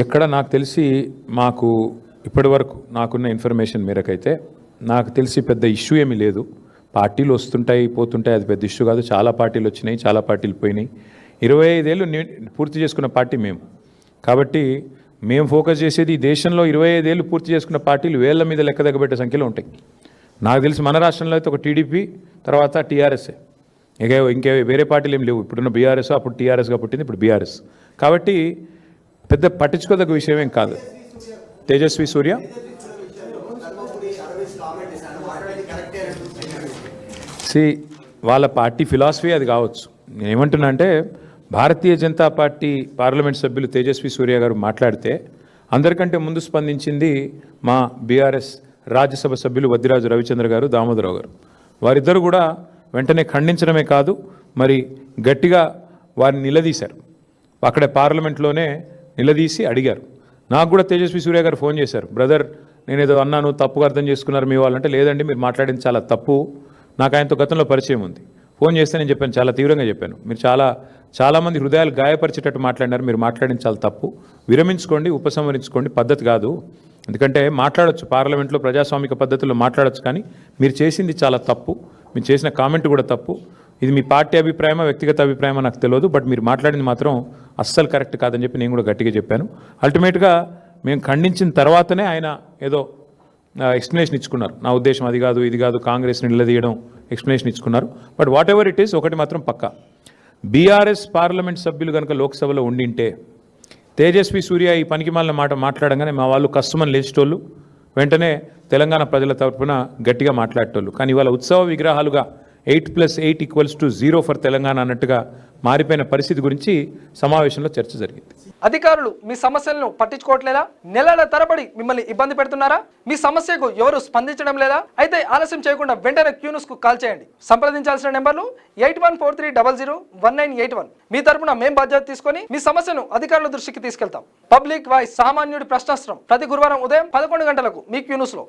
ఎక్కడ నాకు తెలిసి మాకు ఇప్పటి వరకు నాకున్న ఇన్ఫర్మేషన్ మేరకైతే నాకు తెలిసి పెద్ద ఇష్యూ ఏమీ లేదు. పార్టీలు వస్తుంటాయి పోతుంటాయి, అది పెద్ద ఇష్యూ కాదు. చాలా పార్టీలు వచ్చినాయి, చాలా పార్టీలు పోయినాయి. 25 ఏళ్ళు పూర్తి చేసుకున్న పార్టీ మేము. కాబట్టి మేము ఫోకస్ చేసేది ఈ దేశంలో 25 ఏళ్ళు పూర్తి చేసుకున్న పార్టీలు వేళ్ల మీద లెక్క దగ్గబెట్టే సంఖ్యలో ఉంటాయి. నాకు తెలిసి మన రాష్ట్రంలో అయితే ఒక టీడీపీ, తర్వాత టీఆర్ఎస్ఏ, ఇంకే వేరే పార్టీలు ఏం లేవు. ఇప్పుడున్న బీఆర్ఎస్, అప్పుడు టీఆర్ఎస్గా పుట్టింది, ఇప్పుడు బీఆర్ఎస్. కాబట్టి పెద్ద పట్టించుకోదగ్గ విషయం ఏం కాదు. తేజస్వి సూర్య వాళ్ళ పార్టీ ఫిలాసఫీ అది కావచ్చు. నేను ఏమంటున్నా అంటే భారతీయ జనతా పార్టీ పార్లమెంట్ సభ్యులు తేజస్వి సూర్య గారు మాట్లాడితే అందరికంటే ముందు స్పందించింది మా బీఆర్ఎస్ రాజ్యసభ సభ్యులు వద్దిరాజు రవిచంద్ర గారు, దామోదరరావు గారు. వారిద్దరు కూడా వెంటనే ఖండించడమే కాదు, మరి గట్టిగా వారిని నిలదీశారు. అక్కడే పార్లమెంట్లోనే నిలదీసి అడిగారు. నాకు కూడా తేజస్వి సూర్య గారు ఫోన్ చేశారు, బ్రదర్ నేనేదో అన్నాను, తప్పుగా అర్థం చేసుకున్నారు మీ వాళ్ళంటే. లేదండి, మీరు మాట్లాడింది చాలా తప్పు, నాకు ఆయనతో గతంలో పరిచయం ఉంది. ఫోన్ చేస్తే నేను చెప్పాను, చాలా తీవ్రంగా చెప్పాను, మీరు చాలామంది హృదయాలు గాయపరిచేటట్టు మాట్లాడినారు, మీరు మాట్లాడింది చాలా తప్పు, విరమించుకోండి, ఉపసంహరించుకోండి, పద్ధతి కాదు. ఎందుకంటే మాట్లాడొచ్చు, పార్లమెంట్లో ప్రజాస్వామిక పద్ధతుల్లో మాట్లాడొచ్చు, కానీ మీరు చేసింది చాలా తప్పు, మీరు చేసిన కామెంట్ కూడా తప్పు. ఇది మీ పార్టీ అభిప్రాయమా వ్యక్తిగత అభిప్రాయమా నాకు తెలియదు, బట్ మీరు మాట్లాడింది మాత్రం అస్సలు కరెక్ట్ కాదని చెప్పి నేను కూడా గట్టిగా చెప్పాను. అల్టిమేట్గా మేము ఖండించిన తర్వాతనే ఆయన ఏదో ఎక్స్ప్లెనేషన్ ఇచ్చుకున్నారు. నా ఉద్దేశం అది కాదు, ఇది కాదు, కాంగ్రెస్ని నిలదీయడం, ఎక్స్ప్లెనేషన్ ఇచ్చుకున్నారు. But whatever it is, ఒకటి మాత్రం పక్కా, బీఆర్ఎస్ పార్లమెంట్ సభ్యులు కనుక లోక్సభలో ఉండింటే తేజస్వి సూర్య ఈ పనికిమాలిన మాట మాట్లాడంగానే మా వాళ్ళు కష్టమని లేచేటోళ్ళు, వెంటనే తెలంగాణ ప్రజల తరఫున గట్టిగా మాట్లాడేటోళ్ళు. కానీ ఇవాళ ఉత్సవ విగ్రహాలుగా 8+8 = 0 ఫర్ తెలంగాణ అన్నట్టుగా మారిపోయిన పరిస్థితి గురించి సమావేశంలో చర్చ జరిగింది. అధికారులు మీ సమస్యలను పట్టించుకోవట్లేదా? నెలల తరబడి మిమ్మల్ని ఇబ్బంది పెడుతున్నారా? మీ సమస్యకు ఎవరు స్పందించడం లేదా? అయితే ఆలస్యం చేయకుండా వెంటనే క్యూన్యూస్ కు కాల్ చేయండి. సంప్రదించాల్సిన నెంబర్లు 8143001981. మీ తరపున మేం బాధ్యత తీసుకొని మీ సమస్యను అధికారుల దృష్టికి తీసుకెళ్తాం. పబ్లిక్ వాయిస్, సామాన్యుడి ప్రశ్నాస్త్రం, ప్రతి గురువారం ఉదయం 11 గంటలకు మీ క్యూన్యూస్ లో.